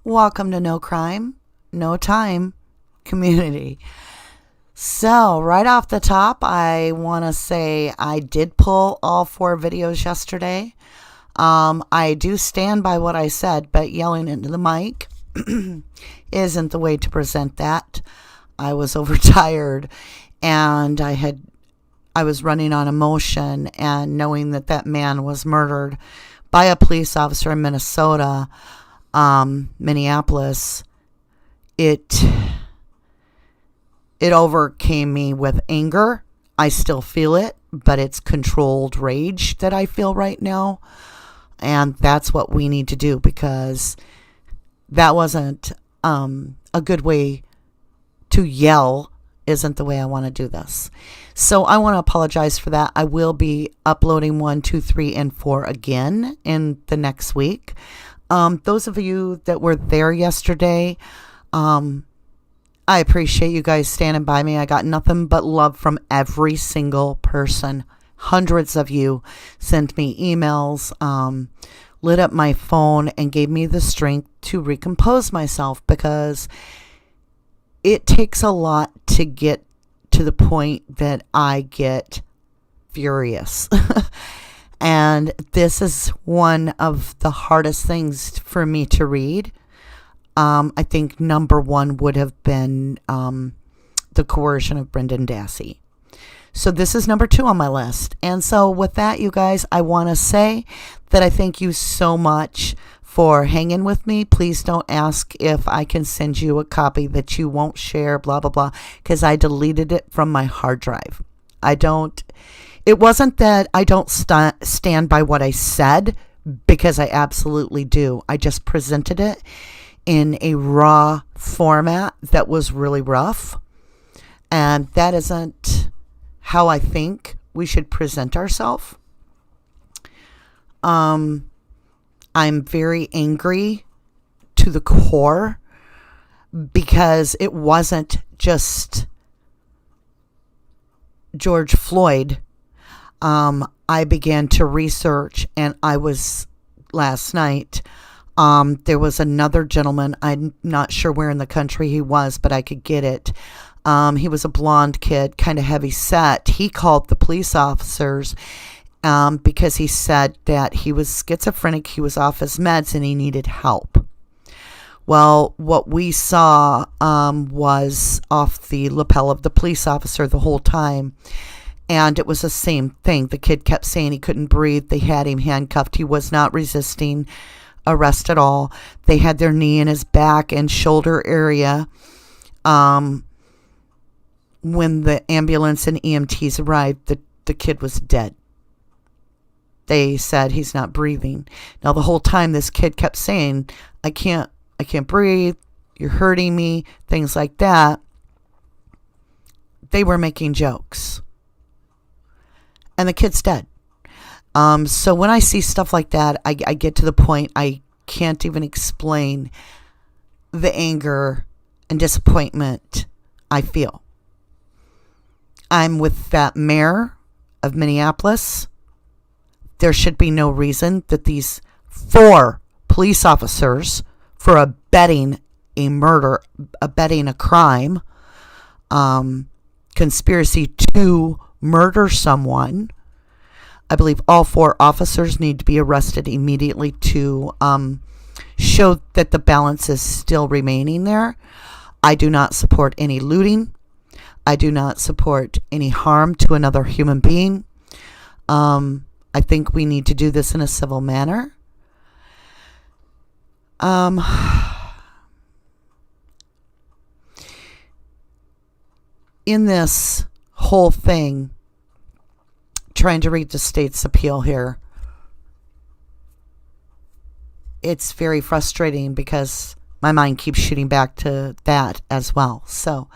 Welcome to No Crime, No Time community. So, right off the top, I want to say I did pull all 4 videos yesterday. I do stand by what I said, but yelling into the mic isn't the way to present that. I was overtired, and I was running on emotion, and knowing that that man was murdered by a police officer in Minnesota, Minneapolis, it overcame me with anger. I still feel it, but it's controlled rage that I feel right now. And that's what we need to do, because that wasn't a good way to yell, isn't the way I want to do this. So I want to apologize for that. I will be uploading 1, 2, 3, and 4 again in the next week. Those of you that were there yesterday, I appreciate you guys standing by me. I got nothing but love from every single person. Hundreds of you sent me emails, lit up my phone, and gave me the strength to recompose myself, because it takes a lot to get to the point that I get furious. And this is one of the hardest things for me to read. I think number 1 would have been the coercion of Brendan Dassey. So this is number 2 on my list. And so with that, you guys, I want to say that I thank you so much for hanging with me. Please don't ask if I can send you a copy that you won't share, blah, blah, blah, because I deleted it from my hard drive. It wasn't that I don't stand by what I said, because I absolutely do. I just presented it in a raw format that was really rough. And that isn't how I think we should present ourselves. I'm very angry to the core, because it wasn't just George Floyd. I began to research, and I was last night. There was another gentleman. I'm not sure where in the country he was, but I could get it. He was a blonde kid, kind of heavy set. He called the police officers because he said that he was schizophrenic, he was off his meds, and he needed help. Well, what we saw was off the lapel of the police officer the whole time. And it was the same thing. The kid kept saying he couldn't breathe. They had him handcuffed. He was not resisting arrest at all. They had their knee in his back and shoulder area. When the ambulance and EMTs arrived, the kid was dead. They said he's not breathing. Now, the whole time this kid kept saying, I can't breathe. You're hurting me. Things like that. They were making jokes. And the kid's dead. So when I see stuff like that, I get to the point I can't even explain the anger and disappointment I feel. I'm with that mayor of Minneapolis. There should be no reason that these 4 police officers, for abetting a murder, abetting a crime, conspiracy to murder someone. I believe all 4 officers need to be arrested immediately to show that the balance is still remaining there. I do not support any looting. I do not support any harm to another human being. I think we need to do this in a civil manner. In this whole thing, trying to read the state's appeal here, it's very frustrating, because my mind keeps shooting back to that as well. So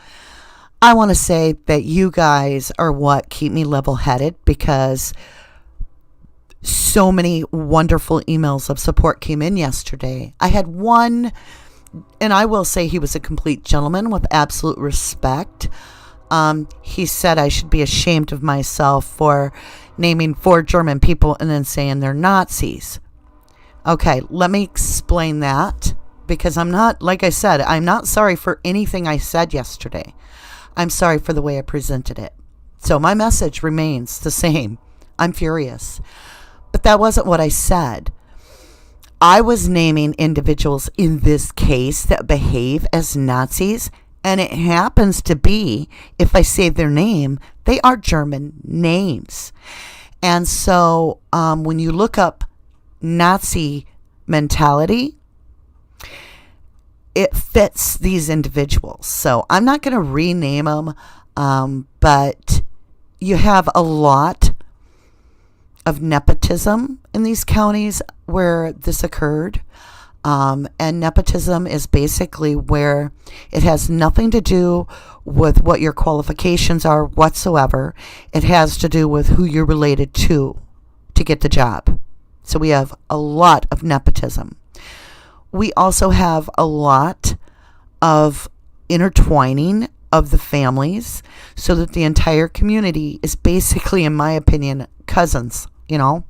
I want to say that you guys are what keep me level-headed, because so many wonderful emails of support came in yesterday. I had one, and I will say he was a complete gentleman with absolute respect. He said I should be ashamed of myself for naming 4 German people and then saying they're Nazis. Okay, let me explain that. because I'm not, like I said, I'm not sorry for anything I said yesterday. I'm sorry for the way I presented it. So my message remains the same. I'm furious. But that wasn't what I said. I was naming individuals in this case that behave as Nazis, and it happens to be, if I say their name, they are German names. And so when you look up Nazi mentality, it fits these individuals. So I'm not going to rename them, but you have a lot of nepotism in these counties where this occurred. And nepotism is basically where it has nothing to do with what your qualifications are whatsoever. It has to do with who you're related to get the job. So we have a lot of nepotism. We also have a lot of intertwining of the families so that the entire community is basically, in my opinion, cousins, you know.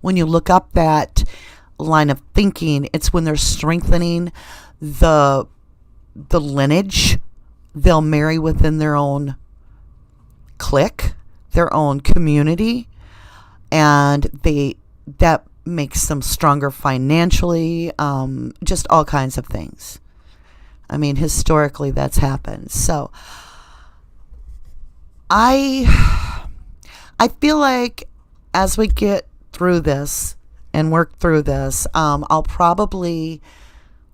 When you look up that line of thinking, it's when they're strengthening the lineage, they'll marry within their own clique, their own community, and that makes them stronger financially, just all kinds of things. I mean, historically, that's happened. So I feel like as we get through this and work through this, I'll probably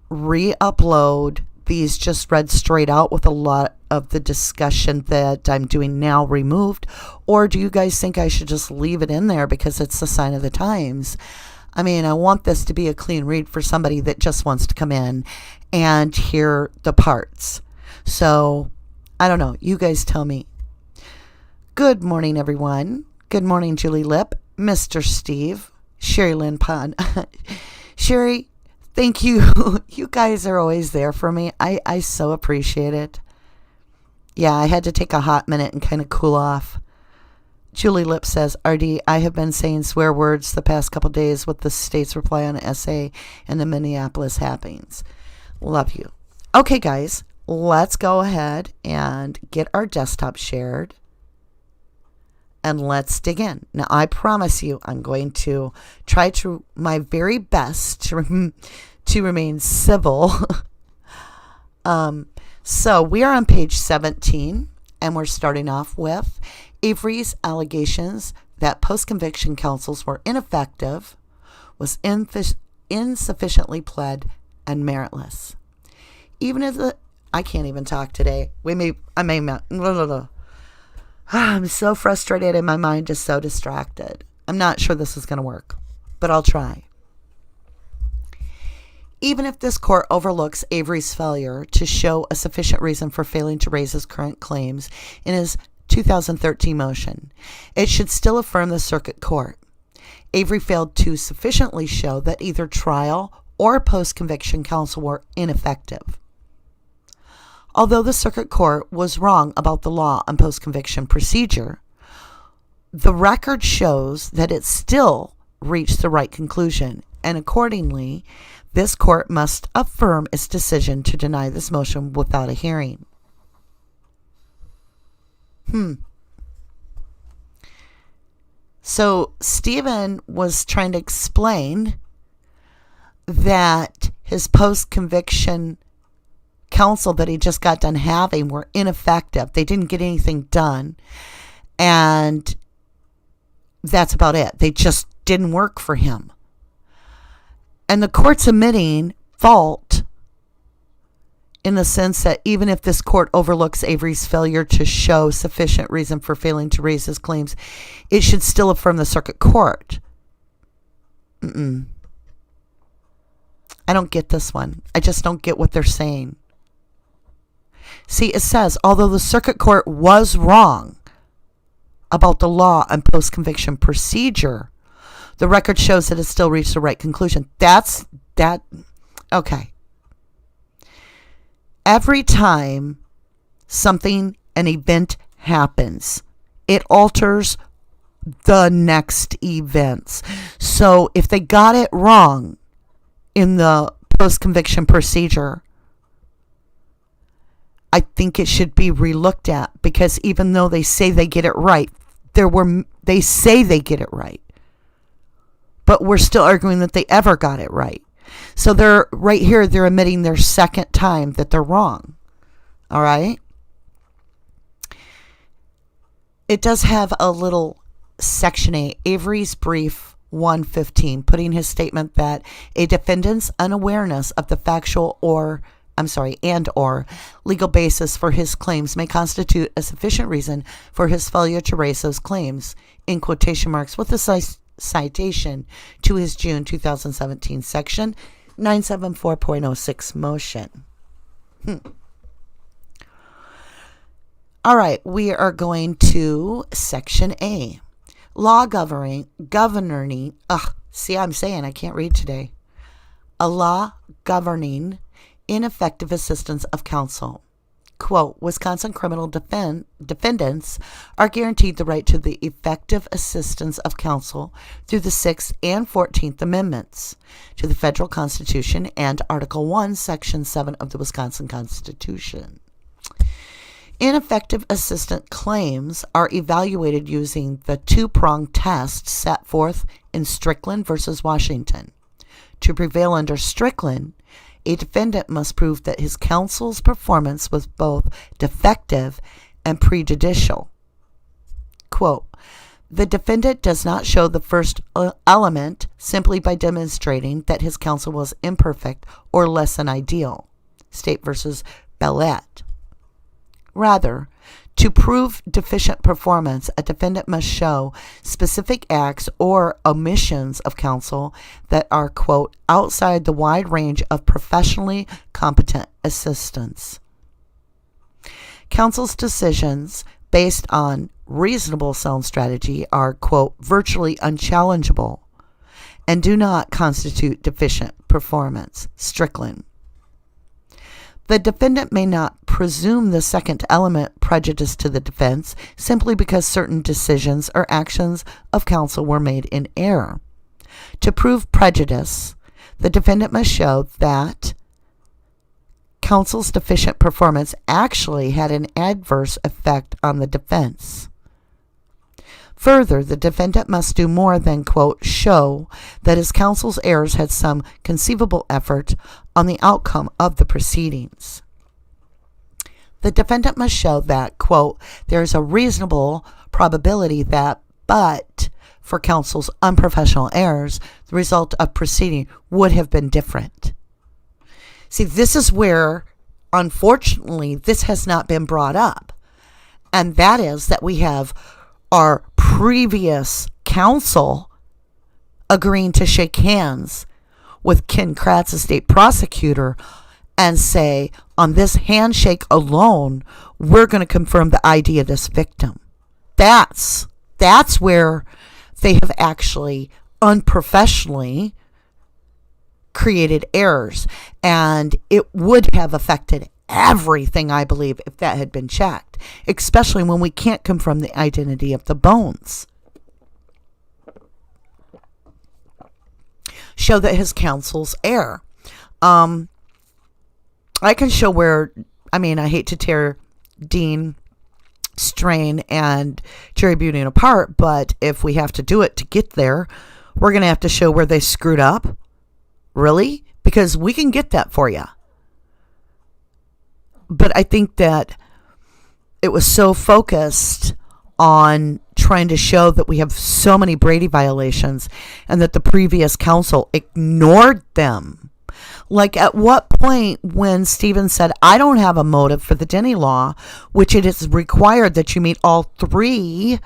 re-upload these just read straight out with a lot of the discussion that I'm doing now removed. Or do you guys think I should just leave it in there because it's the sign of the times? I mean, I want this to be a clean read for somebody that just wants to come in and hear the parts. So, I don't know. You guys tell me. Good morning, everyone. Good morning, Julie Lip, Mr. Steve, Sherry Lynn Pond. Sherry, thank you. You guys are always there for me. I so appreciate it. Yeah, I had to take a hot minute and kind of cool off. Julie Lip says, RD, I have been saying swear words the past couple days with the state's reply on SA and the Minneapolis happenings. Love you. Okay, guys, let's go ahead and get our desktop shared. And let's dig in. Now, I promise you, I'm going to try to my very best to remain civil. So we are on page 17, and we're starting off with Avery's allegations that post-conviction counsels were ineffective, was insufficiently pled, and meritless. Even if I can't even talk today. I'm so frustrated and my mind is so distracted. I'm not sure this is going to work, but I'll try. Even if this court overlooks Avery's failure to show a sufficient reason for failing to raise his current claims in his 2013 motion, it should still affirm the circuit court. Avery failed to sufficiently show that either trial or post-conviction counsel were ineffective. Although the circuit court was wrong about the law on post-conviction procedure, the record shows that it still reached the right conclusion, and accordingly, this court must affirm its decision to deny this motion without a hearing. So Stephen was trying to explain that his post-conviction counsel that he just got done having were ineffective. They didn't get anything done. And that's about it. They just didn't work for him. And the court's admitting fault in the sense that even if this court overlooks Avery's failure to show sufficient reason for failing to raise his claims, it should still affirm the circuit court. I don't get this one. I just don't get what they're saying. See, it says, although the circuit court was wrong about the law and post-conviction procedure, the record shows that it still reached the right conclusion. Okay. Every time an event happens, it alters the next events. So if they got it wrong in the post-conviction procedure, I think it should be relooked at, because even though they say they get it right, they say they get it right, but we're still arguing that they ever got it right. So they're right here, they're admitting their second time that they're wrong. All right. It does have a little section A, Avery's brief 115, putting his statement that a defendant's unawareness of the factual or legal basis for his claims may constitute a sufficient reason for his failure to raise those claims, in quotation marks, with a citation to his June 2017 section 974.06 motion. All right, we are going to section A. Law governing, I can't read today. A law governing ineffective assistance of counsel. Quote, Wisconsin criminal defendants are guaranteed the right to the effective assistance of counsel through the 6th and 14th Amendments to the federal Constitution and Article 1, Section 7 of the Wisconsin Constitution. Ineffective assistance claims are evaluated using the two-pronged test set forth in Strickland v. Washington. To prevail under Strickland, a defendant must prove that his counsel's performance was both defective and prejudicial. Quote, the defendant does not show the first element simply by demonstrating that his counsel was imperfect or less than ideal. State v. Bellette. Rather, to prove deficient performance, a defendant must show specific acts or omissions of counsel that are, quote, outside the wide range of professionally competent assistance. Counsel's decisions based on reasonable sound strategy are, quote, virtually unchallengeable and do not constitute deficient performance. Strickland. The defendant may not presume the second element, prejudice to the defense, simply because certain decisions or actions of counsel were made in error. To prove prejudice, the defendant must show that counsel's deficient performance actually had an adverse effect on the defense. Further, the defendant must do more than, quote, show that his counsel's errors had some conceivable effect on the outcome of the proceedings. The defendant must show that, quote, there is a reasonable probability that, but for counsel's unprofessional errors, the result of proceeding would have been different. See, this is where, unfortunately, this has not been brought up. And that is that we have our previous counsel agreeing to shake hands with Ken Kratz, a state prosecutor, and say, on this handshake alone, we're going to confirm the ID of this victim. That's where they have actually unprofessionally created errors. And it would have affected everything, I believe, if that had been checked, especially when we can't confirm the identity of the bones. Show that his counsel's error. I can show where, I hate to tear Dean Strain and Jerry Buting apart, but if we have to do it to get there, we're going to have to show where they screwed up. Really? Because we can get that for you. But I think that it was so focused on trying to show that we have so many Brady violations and that the previous counsel ignored them. Like, at what point when Stephen said, I don't have a motive for the Denny law, which it is required that you meet all three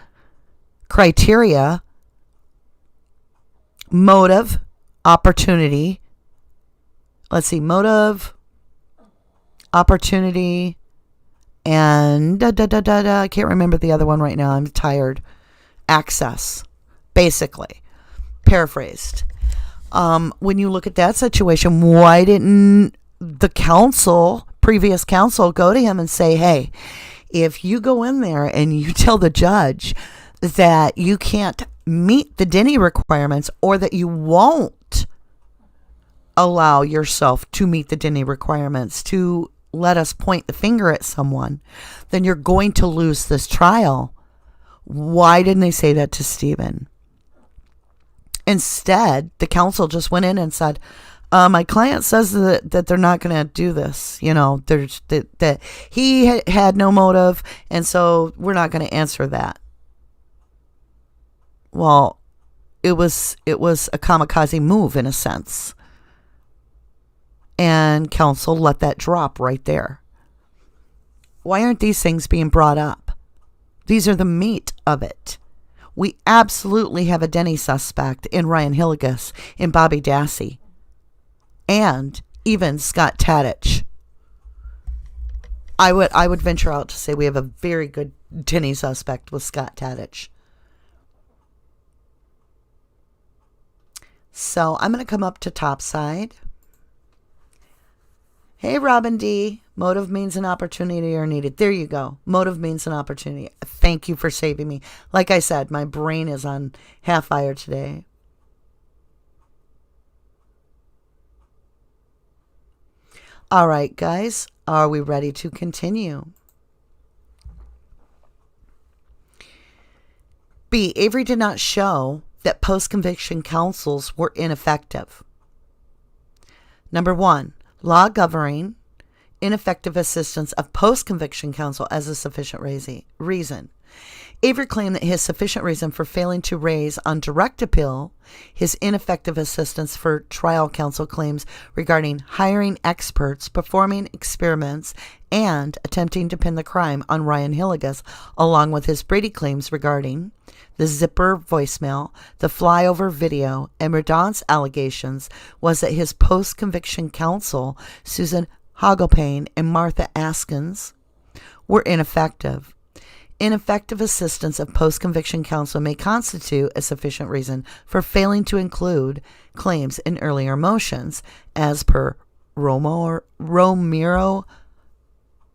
criteria: motive, opportunity, motive, opportunity, and I can't remember the other one right now. I'm tired. Access, basically, paraphrased. When you look at that situation, why didn't the previous counsel, go to him and say, hey, if you go in there and you tell the judge that you can't meet the Denny requirements or that you won't allow yourself to meet the Denny requirements, to let us point the finger at someone, then you're going to lose this trial. Why didn't they say that to Stephen? Instead, the counsel just went in and said, my client says that they're not going to do this. That he had no motive, and so we're not going to answer that. Well, it was a kamikaze move in a sense. And counsel let that drop right there. Why aren't these things being brought up? These are the meat of it. We absolutely have a Denny suspect in Ryan Hillegas, in Bobby Dassey, and even Scott Tadich. I would venture out to say we have a very good Denny suspect with Scott Tadich. So I'm going to come up to topside. Hey, Robin D. Motive means an opportunity or needed. There you go. Motive means an opportunity. Thank you for saving me. Like I said, my brain is on half fire today. All right, guys. Are we ready to continue? B. Avery did not show that post-conviction counsels were ineffective. Number 1. Law governing ineffective assistance of post-conviction counsel as a sufficient reason. Avery claimed that his sufficient reason for failing to raise on direct appeal his ineffective assistance for trial counsel claims regarding hiring experts, performing experiments, and attempting to pin the crime on Ryan Hillegas, along with his Brady claims regarding the zipper voicemail, the flyover video, and Redon's allegations, was that his post-conviction counsel, Susan Hagelpain and Martha Askins, were ineffective. Ineffective assistance of post-conviction counsel may constitute a sufficient reason for failing to include claims in earlier motions, as per Romero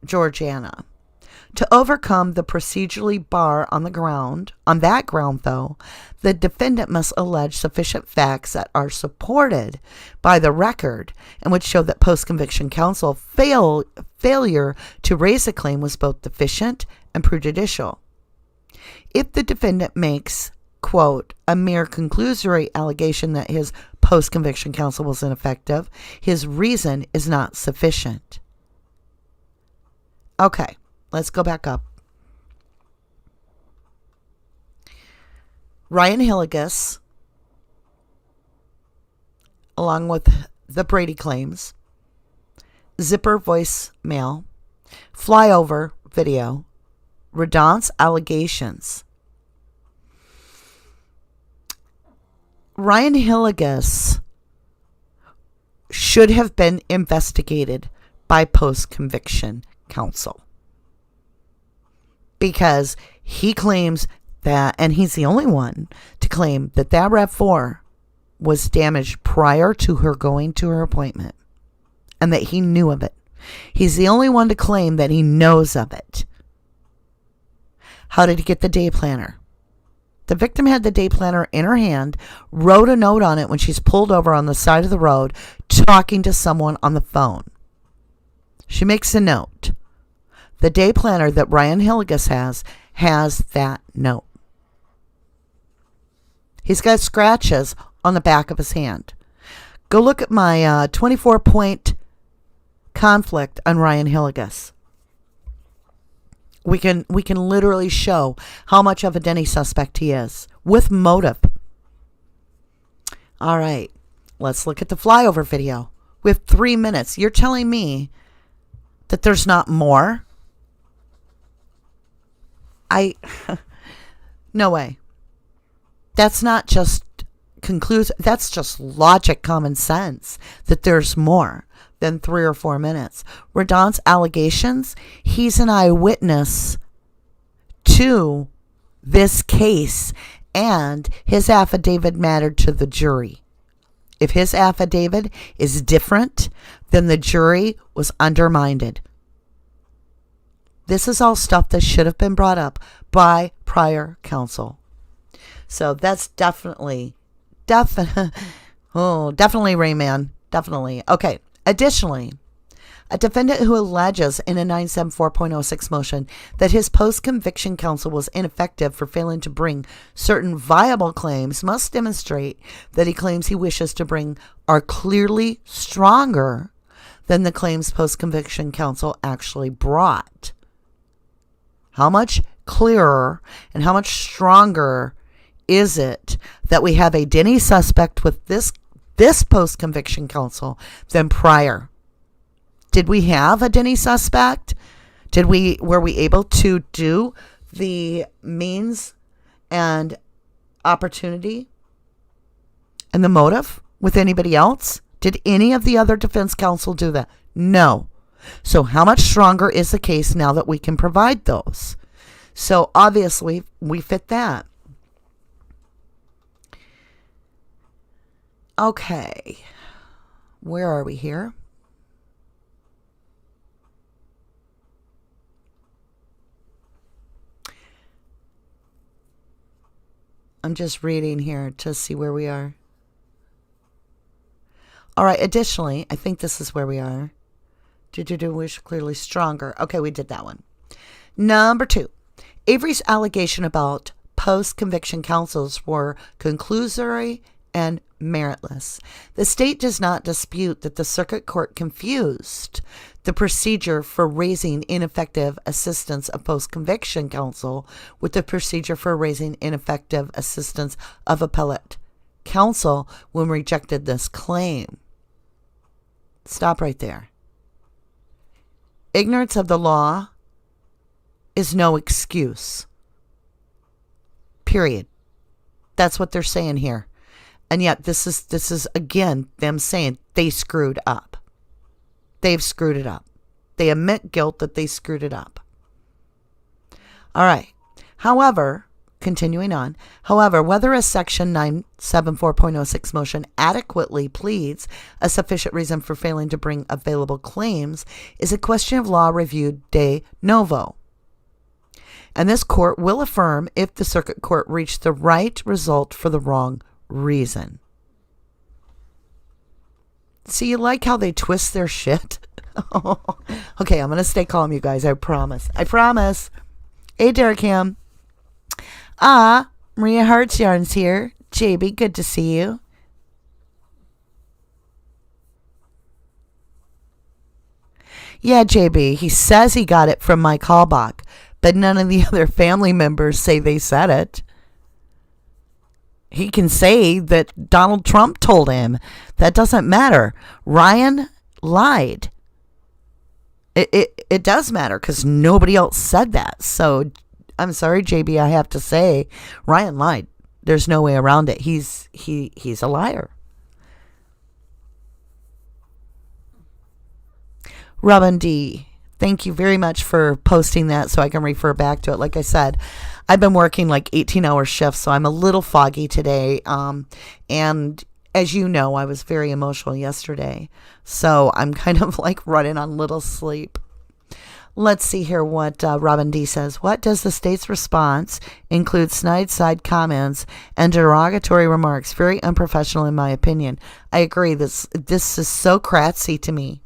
Georgiana. To overcome the procedurally bar on that ground, though, the defendant must allege sufficient facts that are supported by the record and would show that post-conviction counsel failure to raise a claim was both deficient and prejudicial. If the defendant makes, quote, a mere conclusory allegation that his post-conviction counsel was ineffective, his reason is not sufficient. Okay. Let's go back up. Ryan Hillegas, along with the Brady claims, zipper voicemail, flyover video, Redon's allegations. Ryan Hillegas should have been investigated by post-conviction counsel, because he claims that, and he's the only one to claim that RAV4 was damaged prior to her going to her appointment and that he knew of it. He's the only one to claim that he knows of it. How did he get the day planner? The victim had the day planner in her hand, wrote a note on it when she's pulled over on the side of the road, talking to someone on the phone. She makes a note. The day planner that Ryan Hillegas has that note. He's got scratches on the back of his hand. Go look at my 24-point conflict on Ryan Hillegas. We can literally show how much of a Denny suspect he is, with motive. All right, let's look at the flyover video. We have 3 minutes. You're telling me that there's not more? No way. That's not just that's just logic, common sense, that there's more than 3 or 4 minutes. Redon's allegations, he's an eyewitness to this case, and his affidavit mattered to the jury. If his affidavit is different, then the jury was undermined. This is all stuff that should have been brought up by prior counsel. So that's definitely Rayman. Definitely. Okay. Additionally, a defendant who alleges in a 974.06 motion that his post-conviction counsel was ineffective for failing to bring certain viable claims must demonstrate that he claims he wishes to bring are clearly stronger than the claims post-conviction counsel actually brought. How much clearer and how much stronger is it that we have a Denny suspect with this post-conviction counsel than prior? Did we have a Denny suspect? Were we able to do the means and opportunity and the motive with anybody else? Did any of the other defense counsel do that? No. So how much stronger is the case now that we can provide those? So obviously we fit that. Okay. Where are we here? I'm just reading here to see where we are. All right. Additionally, I think this is where we are. Wish clearly stronger. Okay, we did that one. Number 2, Avery's allegation about post-conviction counsels were conclusory and meritless. The state does not dispute that the circuit court confused the procedure for raising ineffective assistance of post-conviction counsel with the procedure for raising ineffective assistance of appellate counsel when rejected this claim. Stop right there. Ignorance of the law is no excuse. Period. That's what they're saying here. And yet this is again them saying they screwed up. They've screwed it up. They admit guilt that they screwed it up. All right. However, continuing on, whether a section 974.06 motion adequately pleads a sufficient reason for failing to bring available claims is a question of law reviewed de novo. And this court will affirm if the circuit court reached the right result for the wrong reason. See, you like how they twist their shit? Okay, I'm going to stay calm, you guys. I promise. Hey, Derek Ham. Maria Hartsyarn's here. JB, good to see you. Yeah, JB, he says he got it from Mike Halbach, but none of the other family members say they said it. He can say that Donald Trump told him. That doesn't matter. Ryan lied. It does matter because nobody else said that. So I'm sorry, JB, I have to say Ryan lied. There's no way around it. He's a liar. Robin D, thank you very much for posting that so I can refer back to it. Like I said, I've been working like 18-hour shifts, so I'm a little foggy today. And as you know, I was very emotional yesterday, so I'm kind of like running on little sleep. Let's see here what Robin D says. What does the state's response include? Snide side comments and derogatory remarks. Very unprofessional in my opinion. I agree. This is so cratsy to me.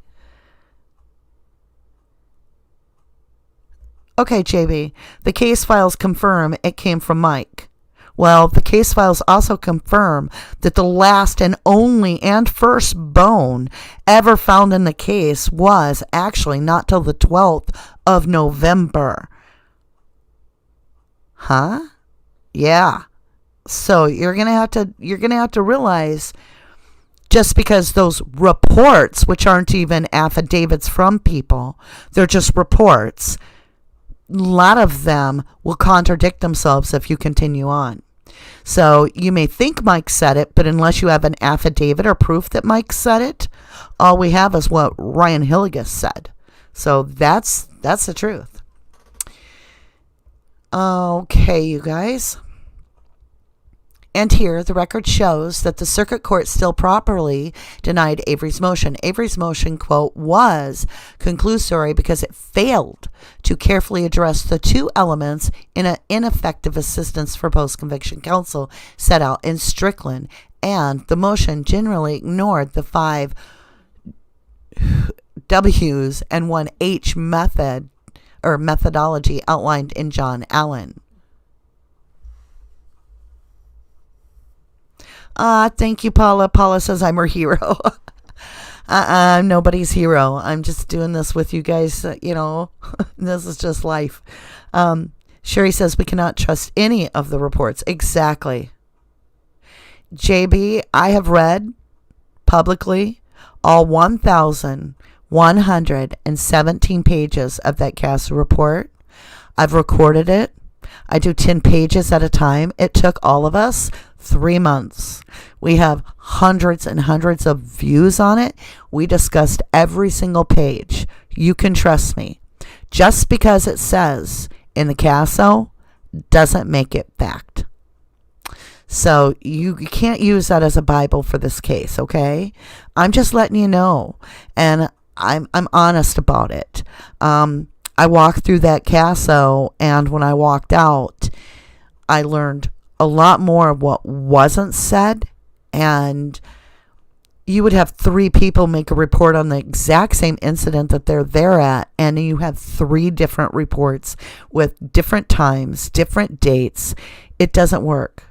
Okay, JB, the case files confirm it came from Mike. Well, the case files also confirm that the last and only and first bone ever found in the case was actually not till the 12th of November. Huh? Yeah. So you're gonna have to realize, just because those reports, which aren't even affidavits from people, they're just reports, a lot of them will contradict themselves if you continue on. So you may think Mike said it, but unless you have an affidavit or proof that Mike said it, all we have is what Ryan Hilligus said. So that's the truth. Okay, you guys. And here, the record shows that the circuit court still properly denied Avery's motion. Avery's motion, quote, was conclusory because it failed to carefully address the two elements in an ineffective assistance for post-conviction counsel set out in Strickland and the motion generally ignored the 5 W's and 1 H method or methodology outlined in John Allen. Thank you, Paula. Paula says I'm her hero. I'm nobody's hero. I'm just doing this with you guys. This is just life. Sherry says we cannot trust any of the reports. Exactly. JB, I have read publicly all 1,117 pages of that CASA report. I've recorded it. I do 10 pages at a time. It took all of us 3 months. We have hundreds and hundreds of views on it. We discussed every single page. You can trust me. Just because it says in the CASO doesn't make it fact. So you can't use that as a Bible for this case, okay? I'm just letting you know, and I'm honest about it. I walked through that CASO, and when I walked out, I learned a lot more of what wasn't said, and you would have 3 people make a report on the exact same incident that they're there at, and you have 3 different reports with different times, different dates. It doesn't work.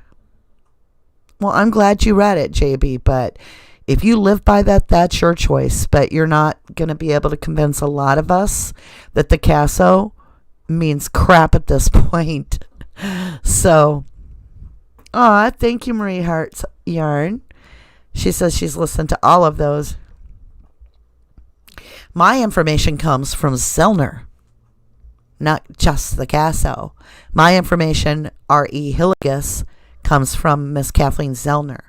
Well, I'm glad you read it, JB, but if you live by that, that's your choice. But you're not going to be able to convince a lot of us that the CASO means crap at this point. So, thank you, Marie Hart's Yarn. She says she's listened to all of those. My information comes from Zellner, not just the CASO. My information, R.E. Hilligus, comes from Miss Kathleen Zellner.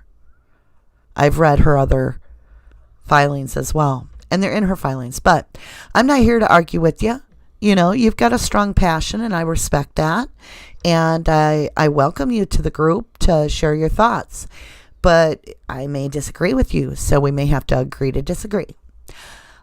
I've read her other filings as well, and they're in her filings. But I'm not here to argue with you. You've got a strong passion, and I respect that. And I welcome you to the group to share your thoughts. But I may disagree with you, so we may have to agree to disagree.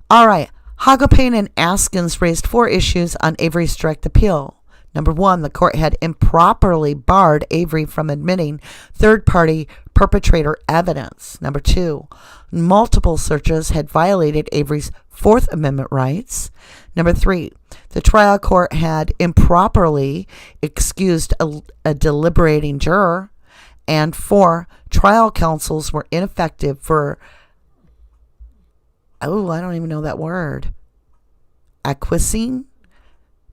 All right. Hagopane and Askins raised 4 issues on Avery's direct appeal. Number 1, the court had improperly barred Avery from admitting third-party perpetrator evidence. Number 2, multiple searches had violated Avery's Fourth Amendment rights. Number 3, the trial court had improperly excused a deliberating juror. And 4, trial counsels were ineffective for, I don't even know that word, acquiescing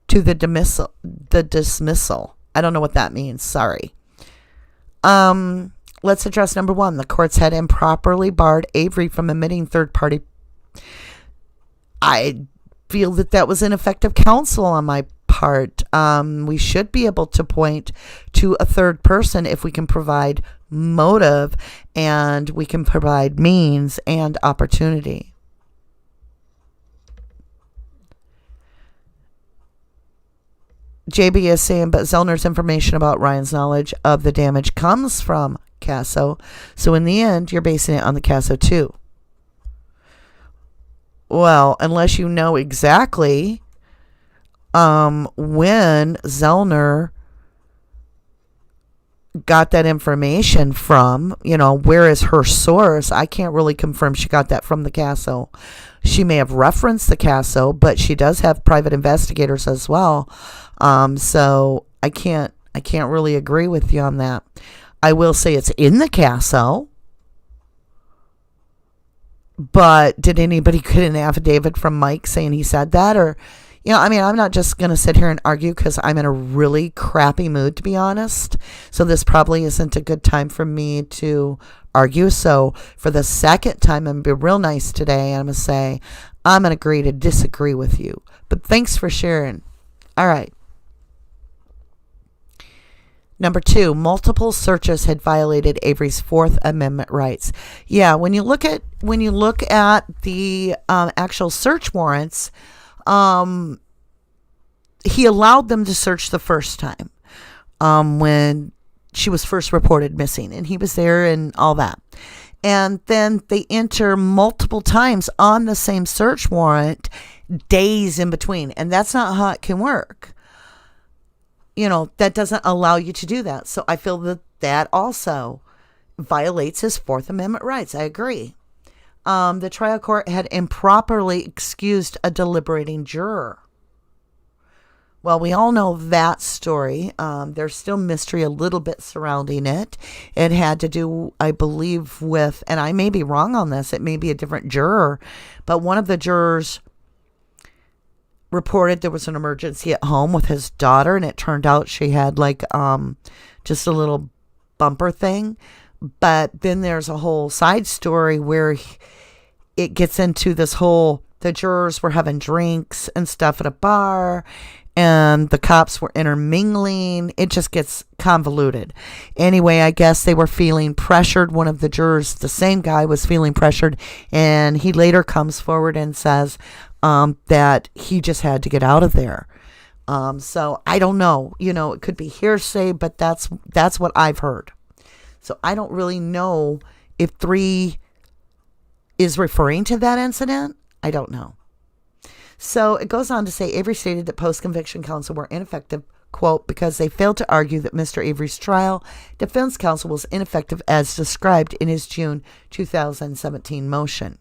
to the dismissal. I don't know what that means. Sorry. Let's address number 1. The courts had improperly barred Avery from admitting third party. I feel that was ineffective counsel on my part. We should be able to point to a third person if we can provide motive and we can provide means and opportunity. JB is saying, but Zellner's information about Ryan's knowledge of the damage comes from CASO. So in the end, you're basing it on the CASO too. Well, unless you know exactly when Zellner got that information from, where is her source? I can't really confirm she got that from the CASO. She may have referenced the CASO, but she does have private investigators as well. So I can't really agree with you on that. I will say it's in the CASO, but did anybody get an affidavit from Mike saying he said that? Or, I'm not just going to sit here and argue because I'm in a really crappy mood, to be honest. So this probably isn't a good time for me to argue. So for the second time, I'm going to be real nice today. I'm going to say, I'm going to agree to disagree with you. But thanks for sharing. All right. Number 2, multiple searches had violated Avery's Fourth Amendment rights. Yeah, when you look at the actual search warrants, he allowed them to search the first time when she was first reported missing, and he was there and all that. And then they enter multiple times on the same search warrant, days in between, and that's not how it can work. That doesn't allow you to do that. So I feel that also violates his Fourth Amendment rights. I agree. The trial court had improperly excused a deliberating juror. Well, we all know that story. There's still mystery a little bit surrounding it. It had to do, I believe, with, and I may be wrong on this, it may be a different juror, but one of the jurors reported there was an emergency at home with his daughter, and it turned out she had like just a little bumper thing. But then there's a whole side story where it gets into this whole, the jurors were having drinks and stuff at a bar, and the cops were intermingling. It just gets convoluted. Anyway, I guess they were feeling pressured. One of the jurors, the same guy, was feeling pressured, and he later comes forward and says that he just had to get out of there. So I don't know. It could be hearsay, but that's what I've heard. So I don't really know if 3 is referring to that incident. I don't know. So it goes on to say Avery stated that post-conviction counsel were ineffective, quote, because they failed to argue that Mr. Avery's trial defense counsel was ineffective as described in his June 2017 motion.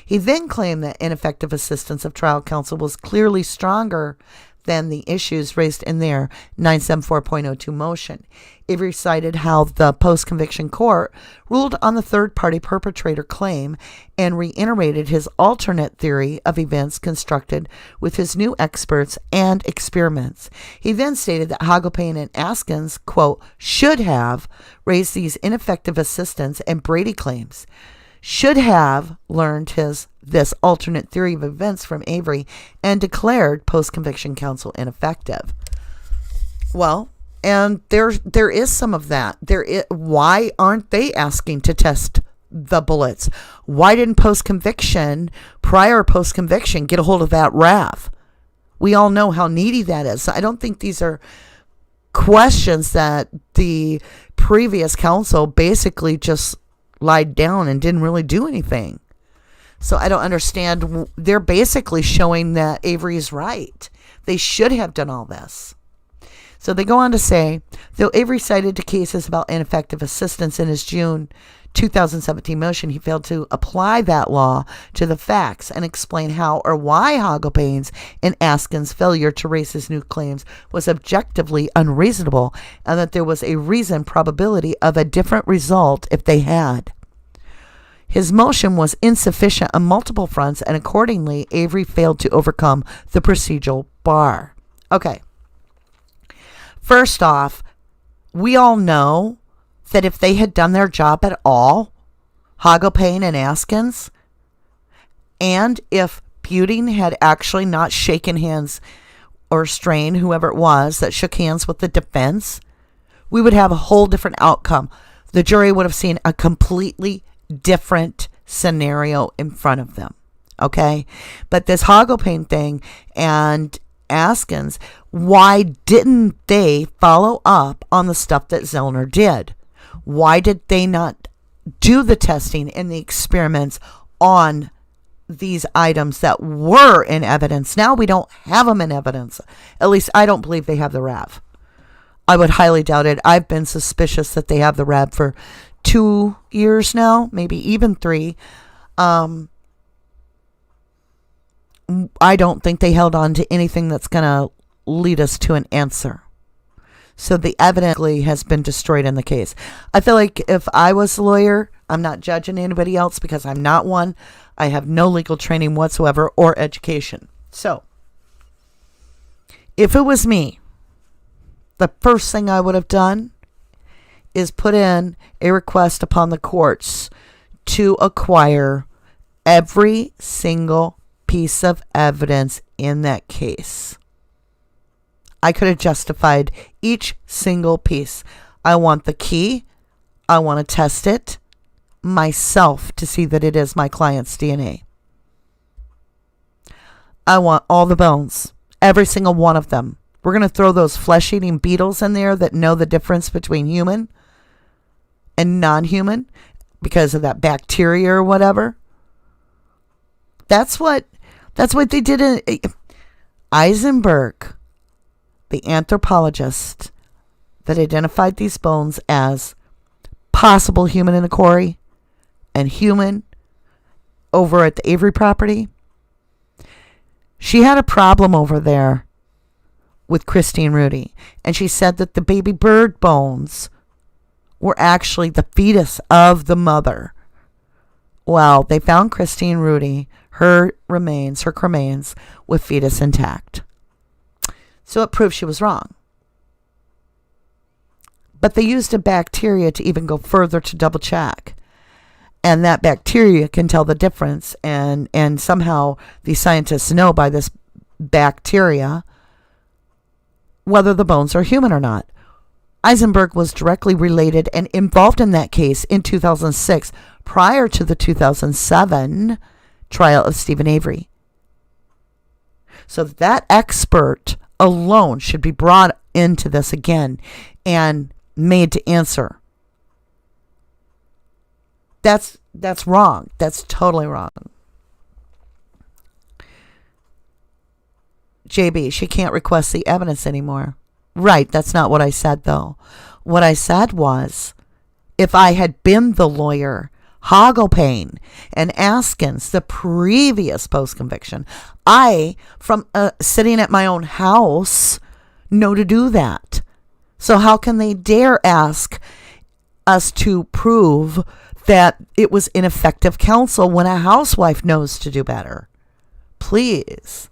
He then claimed that ineffective assistance of trial counsel was clearly stronger than the issues raised in their 974.02 motion. Avery cited how the post-conviction court ruled on the third-party perpetrator claim and reiterated his alternate theory of events constructed with his new experts and experiments. He then stated that Hagopane and Askins, quote, should have raised these ineffective assistance and Brady claims, should have learned this alternate theory of events from Avery and declared post-conviction counsel ineffective. Well, and there is some of that. Why aren't they asking to test the bullets? Why didn't prior post-conviction, get a hold of that RAV? We all know how needy that is. So I don't think these are questions that the previous counsel basically just lied down and didn't really do anything. So I don't understand. They're basically showing that Avery is right. They should have done all this. So they go on to say, though Avery cited to cases about ineffective assistance in his June 2017 motion, he failed to apply that law to the facts and explain how or why Hagopane's and Askin's failure to raise his new claims was objectively unreasonable, and that there was a reasoned probability of a different result if they had. His motion was insufficient on multiple fronts, and accordingly, Avery failed to overcome the procedural bar. Okay. First off, we all know that if they had done their job at all, Hagopane and Askins, and if Buting had actually not shaken hands, or Strain, whoever it was, that shook hands with the defense, we would have a whole different outcome. The jury would have seen a completely different scenario in front of them. Okay? But this Hagopane thing and Askins, why didn't they follow up on the stuff that Zellner did? Why did they not do the testing and the experiments on these items that were in evidence? Now we don't have them in evidence. At least I don't believe they have the RAV. I would highly doubt it. I've been suspicious that they have the RAV for 2 years now, maybe even 3. I don't think they held on to anything that's going to lead us to an answer. So the evidence has been destroyed in the case. I feel like if I was a lawyer, I'm not judging anybody else because I'm not one. I have no legal training whatsoever or education. So if it was me, the first thing I would have done is put in a request upon the courts to acquire every single piece of evidence in that case. I could have justified each single piece. I want the key. I want to test it myself to see that it is my client's DNA. I want all the bones, every single one of them. We're going to throw those flesh-eating beetles in there that know the difference between human and non-human because of that bacteria or whatever. That's what they did in Eisenberg, the anthropologist that identified these bones as possible human in the quarry and human over at the Avery property. She had a problem over there with Christine Rudy, and she said that the baby bird bones were actually the fetus of the mother. Well, they found Christine Rudy, her cremains, with fetus intact. So it proved she was wrong. But they used a bacteria to even go further to double check. And that bacteria can tell the difference. And somehow these scientists know by this bacteria whether the bones are human or not. Eisenberg was directly related and involved in that case in 2006, prior to the 2007 trial of Stephen Avery. So that expert alone should be brought into this again and made to answer. That's wrong. That's totally wrong. JB, she can't request the evidence anymore. Right, that's not what I said, though. What I said was, if I had been the lawyer, Hogopane and Askins, the previous post-conviction, I, from sitting at my own house, know to do that. So how can they dare ask us to prove that it was ineffective counsel when a housewife knows to do better? Please.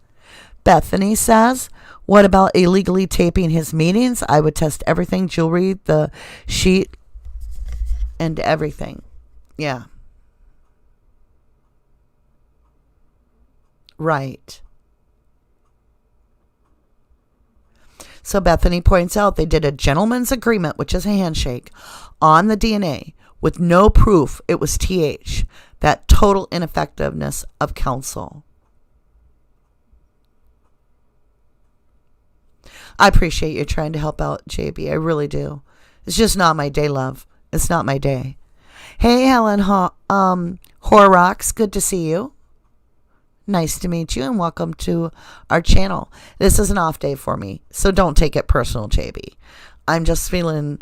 Bethany says, what about illegally taping his meetings? I would test everything, jewelry, the sheet, and everything. Yeah. Right. So Bethany points out they did a gentleman's agreement, which is a handshake, on the DNA with no proof it was TH. That total ineffectiveness of counsel. I appreciate you trying to help out, JB. I really do. It's just not my day, love. It's not my day. Hey, Helen Horrocks. Good to see you. Nice to meet you and welcome to our channel. This is an off day for me, so don't take it personal, JB. I'm just feeling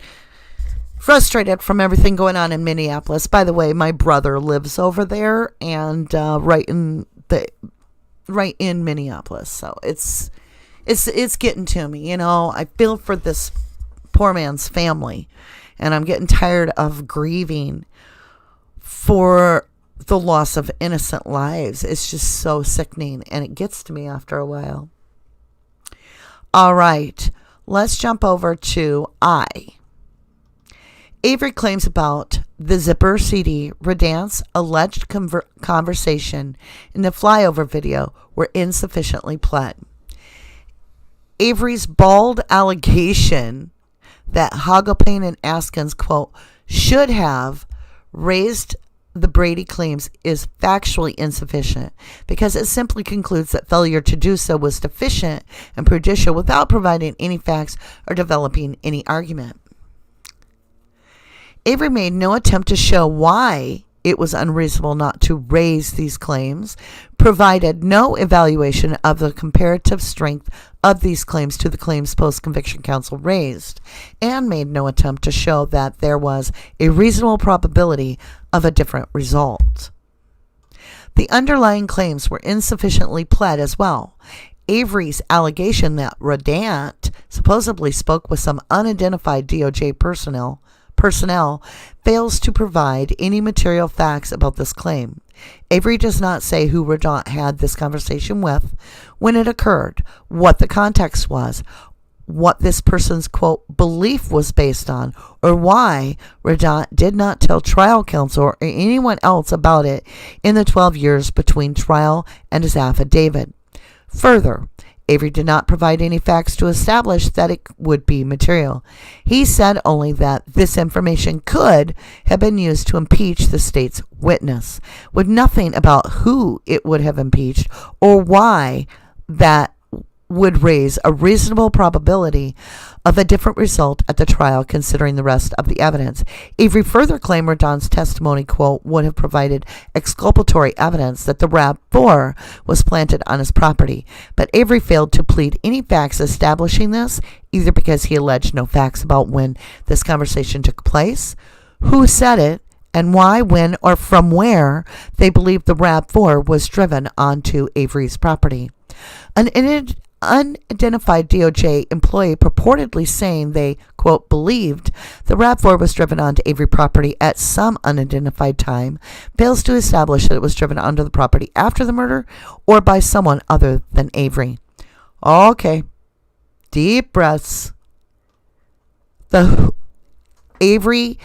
frustrated from everything going on in Minneapolis. By the way, my brother lives over there and right in Minneapolis, so it's getting to me, you know. I feel for this poor man's family, and I'm getting tired of grieving for the loss of innocent lives. It's just so sickening, and it gets to me after a while. All right, let's jump over to I. Avery claims about the Zipper CD Redan's alleged conversation in the flyover video were insufficiently pled. Avery's bald allegation that Hogopane and Askins, quote, should have raised the Brady claims is factually insufficient because it simply concludes that failure to do so was deficient and prejudicial without providing any facts or developing any argument. Avery made no attempt to show why it was unreasonable not to raise these claims, provided no evaluation of the comparative strength of these claims to the claims post-conviction counsel raised, and made no attempt to show that there was a reasonable probability of a different result. The underlying claims were insufficiently pled as well. Avery's allegation that Redan supposedly spoke with some unidentified DOJ personnel fails to provide any material facts about this claim. Avery does not say who Redan had this conversation with, when it occurred, what the context was, what this person's, quote, belief was based on, or why Redan did not tell trial counsel or anyone else about it in the 12 years between trial and his affidavit. Further, Avery did not provide any facts to establish that it would be material. He said only that this information could have been used to impeach the state's witness, with nothing about who it would have impeached or why that would raise a reasonable probability of a different result at the trial considering the rest of the evidence. Avery further claimed Redan's testimony, quote, would have provided exculpatory evidence that the RAV4 was planted on his property, but Avery failed to plead any facts establishing this, either because he alleged no facts about when this conversation took place, who said it, and why, when, or from where they believe the RAV4 was driven onto Avery's property. An unidentified DOJ employee purportedly saying they, quote, believed the RAV4 was driven onto Avery property at some unidentified time fails to establish that it was driven onto the property after the murder or by someone other than Avery. Okay. Deep breaths. The Avery,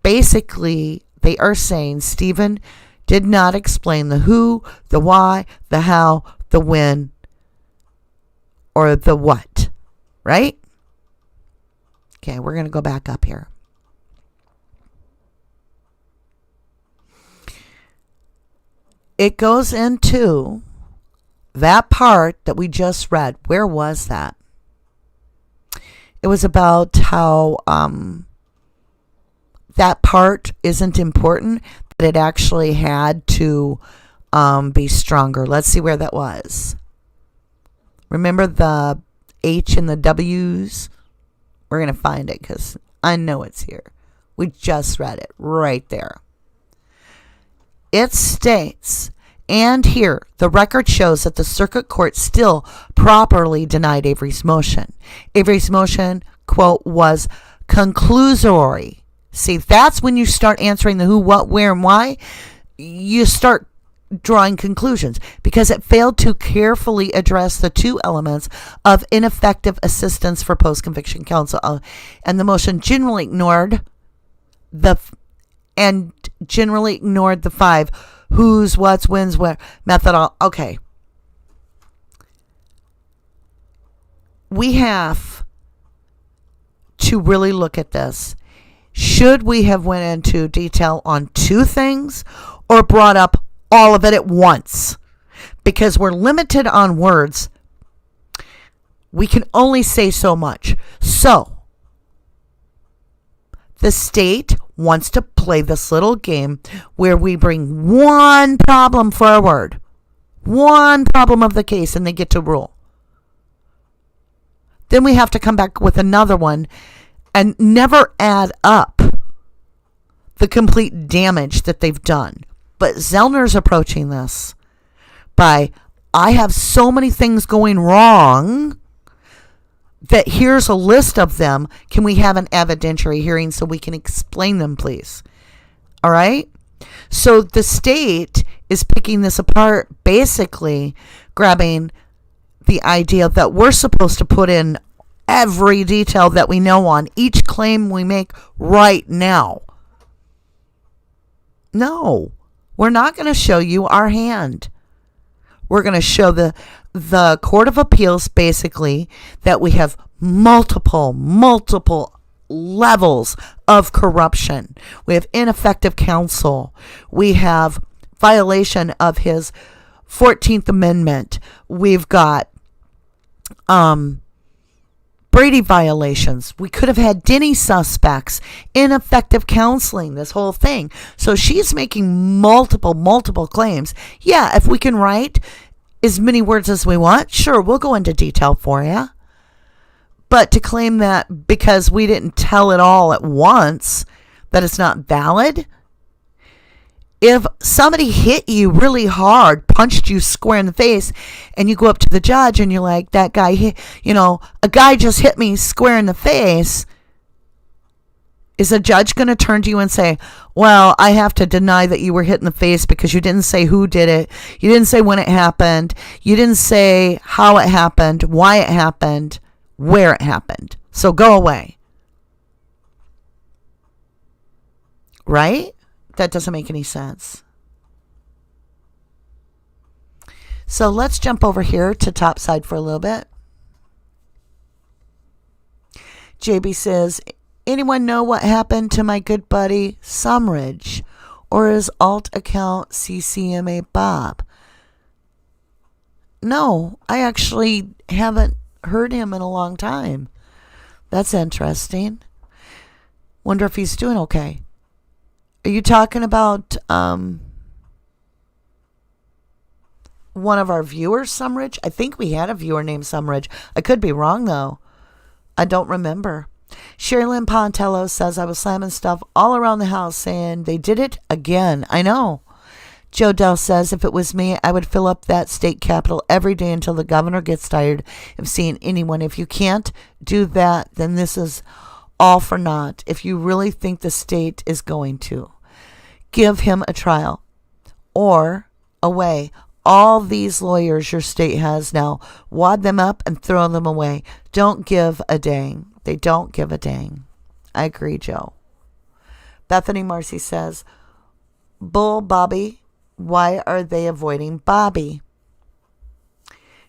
basically, they are saying Stephen did not explain the who, the why, the how, the when, or the what, right? Okay, we're going to go back up here. It goes into that part that we just read. Where was that? It was about how that part isn't important, but it actually had to be stronger. Let's see where that was. Remember the H and the W's? We're going to find it because I know it's here. We just read it right there. It states, and here, the record shows that the circuit court still properly denied Avery's motion. Avery's motion, quote, was conclusory. See, that's when you start answering the who, what, where, and why. You start drawing conclusions because it failed to carefully address the two elements of ineffective assistance for post-conviction counsel, and the motion generally ignored the five who's, what's, when's, where method. Okay, we have to really look at this. Should we have went into detail on two things or brought up all of it at once? Because we're limited on words. We can only say so much. So, the state wants to play this little game where we bring one problem forward, one problem of the case, and they get to rule. Then we have to come back with another one and never add up the complete damage that they've done. But Zellner's approaching this by, I have so many things going wrong that here's a list of them. Can we have an evidentiary hearing so we can explain them, please? All right? So the state is picking this apart, basically grabbing the idea that we're supposed to put in every detail that we know on each claim we make right now. No, we're not going to show you our hand. We're going to show the Court of Appeals basically that we have multiple levels of corruption. We have ineffective counsel. We have violation of his 14th Amendment. We've got Brady violations. We could have had Denny suspects, ineffective counseling, this whole thing. So she's making multiple claims. Yeah, if we can write as many words as we want, sure, we'll go into detail for you. But to claim that because we didn't tell it all at once, that it's not valid. If somebody hit you really hard, punched you square in the face, and you go up to the judge and you're like, that guy hit, a guy just hit me square in the face, is a judge going to turn to you and say, well, I have to deny that you were hit in the face because you didn't say who did it, you didn't say when it happened, you didn't say how it happened, why it happened, where it happened, so go away. Right? That doesn't make any sense. So let's jump over here to topside for a little bit. JB says, anyone know what happened to my good buddy Sumridge or his alt account CCMA Bob? No, I actually haven't heard him in a long time. That's interesting. Wonder if he's doing okay. Are you talking about one of our viewers, Sumridge? I think we had a viewer named Sumridge. I could be wrong, though. I don't remember. Sherilyn Pontello says, I was slamming stuff all around the house saying they did it again. I know. Joe Dell says, if it was me, I would fill up that state capitol every day until the governor gets tired of seeing anyone. If you can't do that, then this is all for naught. If you really think the state is going to give him a trial or away all these lawyers your state has now, wad them up and throw them away. Don't give a dang. They don't give a dang. I agree, Joe. Bethany Marcy says, Bull Bobby. Why are they avoiding Bobby?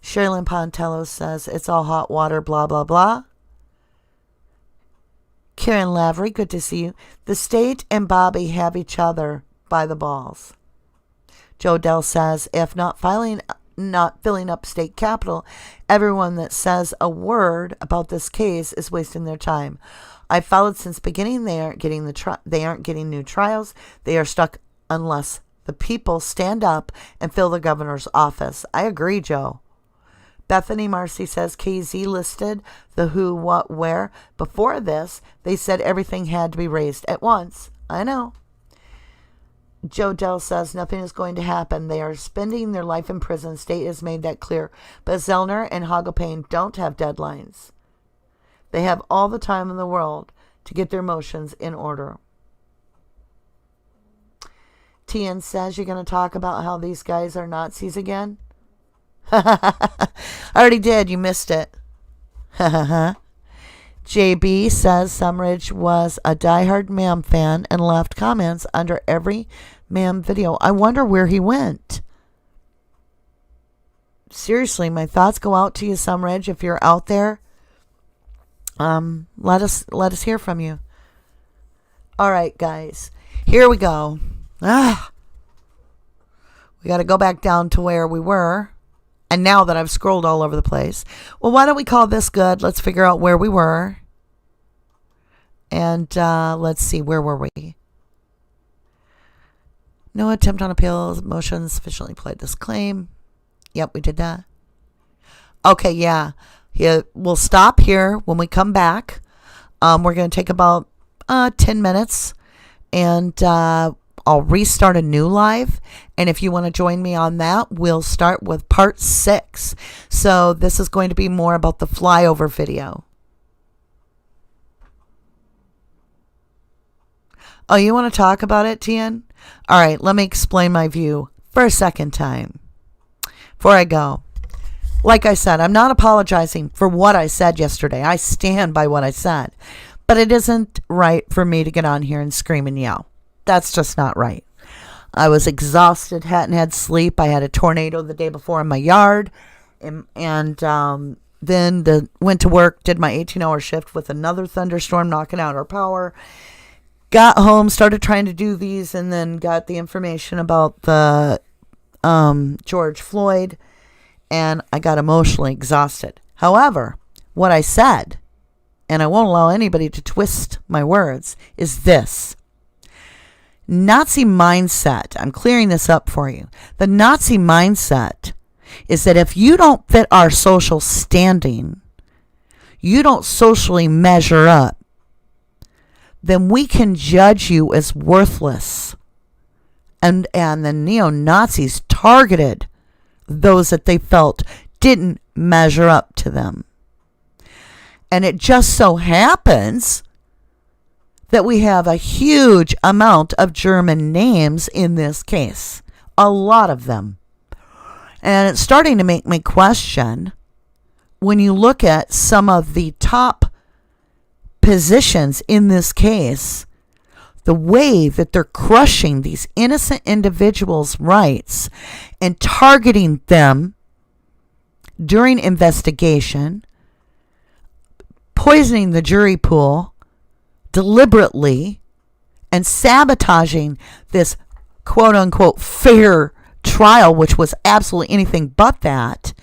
Sherilyn Pontello says, it's all hot water, blah, blah, blah. Karen Lavery, good to see you. The state and Bobby have each other by the balls. Joe Dell says, if not filling up state capitol, everyone that says a word about this case is wasting their time. I've followed since beginning. They aren't getting new trials. They are stuck unless the people stand up and fill the governor's office. I agree, Joe. Bethany Marcy says KZ listed the who, what, where. Before this, they said everything had to be raised at once. I know. Joe Dell says nothing is going to happen. They are spending their life in prison. State has made that clear. But Zellner and Hogopane don't have deadlines. They have all the time in the world to get their motions in order. TN says, you're going to talk about how these guys are Nazis again? I already did. You missed it. JB says Sumridge was a diehard Mam fan and left comments under every Mam video. I wonder where he went. Seriously, my thoughts go out to you, Sumridge. If you're out there, let us hear from you. All right, guys. Here we go. We got to go back down to where we were. And now that I've scrolled all over the place, well, why don't we call this good? Let's figure out where we were. And let's see, where were we? No attempt on appeal. Motion sufficiently pled this claim. Yep, we did that. Okay, yeah. We'll stop here when we come back. We're going to take about 10 minutes. And I'll restart a new live. And if you want to join me on that, we'll start with part 6. So this is going to be more about the flyover video. Oh, you want to talk about it, Tian? All right, let me explain my view for a second time before I go. Like I said, I'm not apologizing for what I said yesterday. I stand by what I said. But it isn't right for me to get on here and scream and yell. That's just not right. I was exhausted, hadn't had sleep. I had a tornado the day before in my yard. And then went to work, did my 18-hour shift with another thunderstorm knocking out our power. Got home, started trying to do these, and then got the information about the George Floyd. And I got emotionally exhausted. However, what I said, and I won't allow anybody to twist my words, is this. Nazi mindset, I'm clearing this up for you. The Nazi mindset is that if you don't fit our social standing, you don't socially measure up, then we can judge you as worthless. And the neo-Nazis targeted those that they felt didn't measure up to them. And it just so happens that we have a huge amount of German names in this case. A lot of them. And it's starting to make me question, when you look at some of the top positions in this case, the way that they're crushing these innocent individuals' rights and targeting them during investigation, poisoning the jury pool deliberately, and sabotaging this quote-unquote fair trial, which was absolutely anything but that,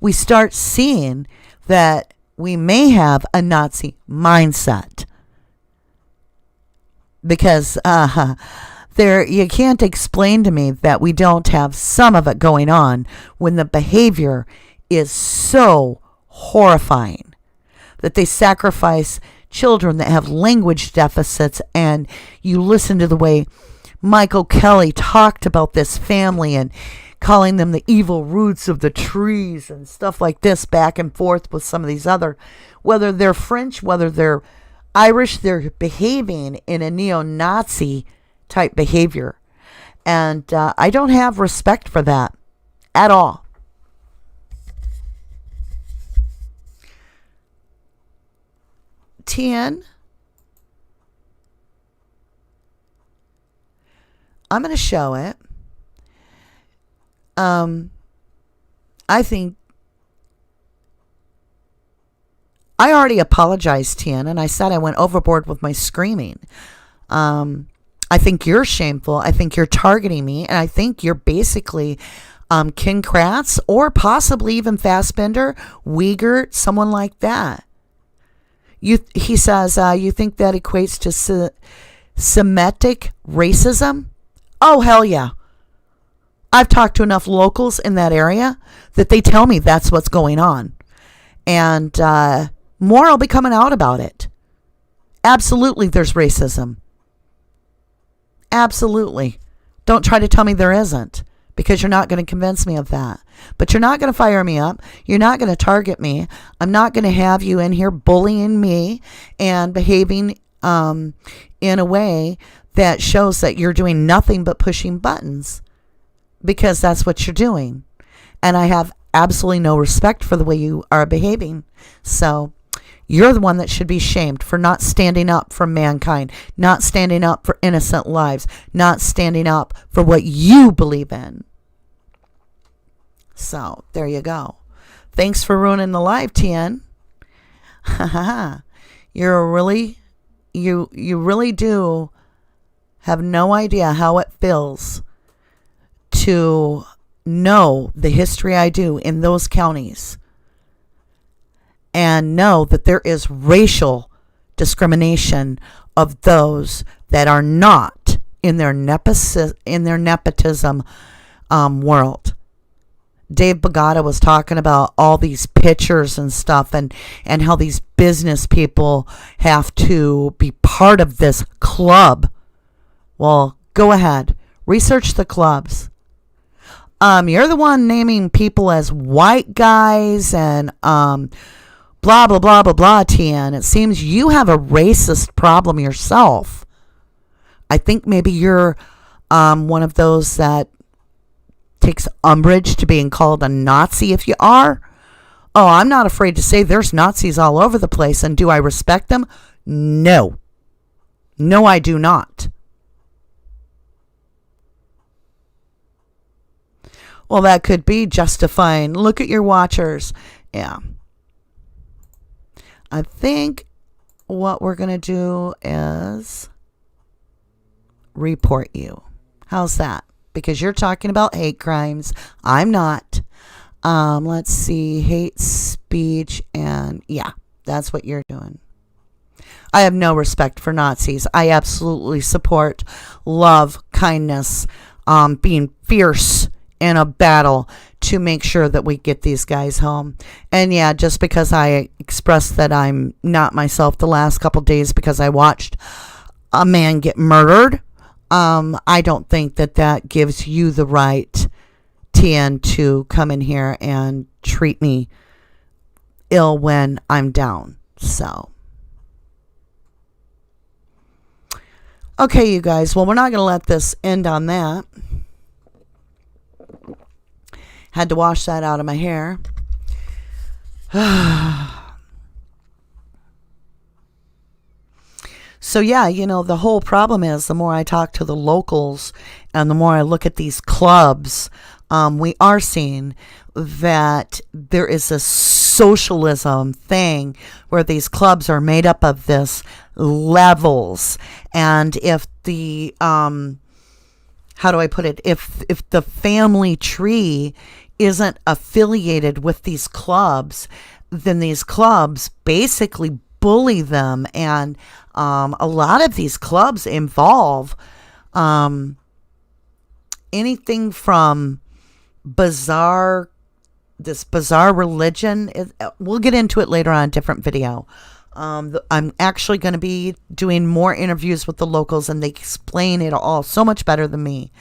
we start seeing that we may have a Nazi mindset. Because you can't explain to me that we don't have some of it going on when the behavior is so horrifying that they sacrifice children that have language deficits, and you listen to the way Michael Kelly talked about this family and calling them the evil roots of the trees and stuff like this, back and forth with some of these other, whether they're French, whether they're Irish, they're behaving in a neo-Nazi type behavior. And I don't have respect for that at all. TN, I'm going to show it. I think I already apologized, TN, and I said I went overboard with my screaming. I think you're shameful. I think you're targeting me, and I think you're basically Ken Kratz or possibly even Fassbender, Uyghur, someone like that. He says, you think that equates to Semitic racism? Oh, hell yeah. I've talked to enough locals in that area that they tell me that's what's going on. And more will be coming out about it. Absolutely, there's racism. Absolutely. Don't try to tell me there isn't, because you're not going to convince me of that. But you're not going to fire me up. You're not going to target me. I'm not going to have you in here bullying me and behaving in a way that shows that you're doing nothing but pushing buttons, because that's what you're doing. And I have absolutely no respect for the way you are behaving. So you're the one that should be shamed for not standing up for mankind, not standing up for innocent lives, not standing up for what you believe in. So there you go. Thanks for ruining the live, TN. You really do have no idea how it feels to know the history I do in those counties, and know that there is racial discrimination of those that are not in their nepotism world. Dave Bagata was talking about all these pictures and stuff, and how these business people have to be part of this club. Well, go ahead, research the clubs. You're the one naming people as white guys and blah, blah, blah, blah, blah, TN. It seems you have a racist problem yourself. I think maybe you're one of those that takes umbrage to being called a Nazi if you are. Oh, I'm not afraid to say there's Nazis all over the place. And do I respect them? No. No, I do not. Well, that could be justifying. Look at your watchers. Yeah. I think what we're going to do is report you. How's that? Because you're talking about hate crimes. I'm not. Let's see. Hate speech. And yeah, that's what you're doing. I have no respect for Nazis. I absolutely support love, kindness, being fierce in a battle to make sure that we get these guys home. And yeah, just because I expressed that I'm not myself the last couple days because I watched a man get murdered, I don't think that that gives you the right, TN, to come in here and treat me ill when I'm down. So, okay, you guys. Well, we're not going to let this end on that. Had to wash that out of my hair. So yeah, you know, the whole problem is the more I talk to the locals and the more I look at these clubs, we are seeing that there is a socialism thing where these clubs are made up of this levels. And if the, how do I put it? If the family tree isn't affiliated with these clubs, then these clubs basically bully them. And a lot of these clubs involve anything from bizarre religion. We'll get into it later on a different video. I'm actually going to be doing more interviews with the locals, and they explain it all so much better than me.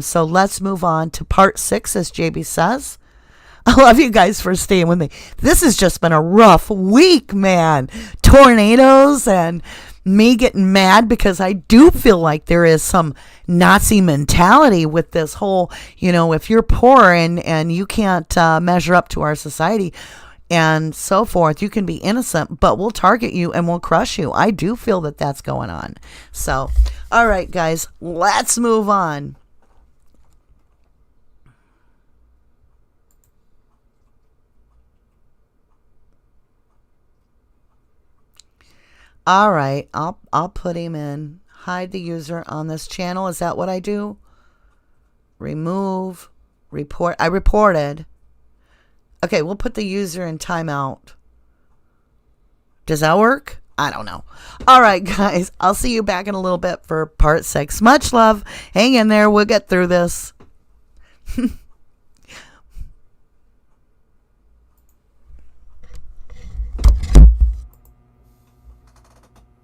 So let's move on to part 6, as JB says. I love you guys for staying with me. This has just been a rough week, man. Tornadoes and me getting mad because I do feel like there is some Nazi mentality with this whole, if you're poor and you can't measure up to our society and so forth, you can be innocent, but we'll target you and we'll crush you. I do feel that that's going on. So, all right, guys, let's move on. All right, I'll put him in. Hide the user on this channel. Is that what I do? Remove, report. I reported. Okay, we'll put the user in timeout. Does that work? I don't know. All right, guys, I'll see you back in a little bit for part 6. Much love. Hang in there. We'll get through this.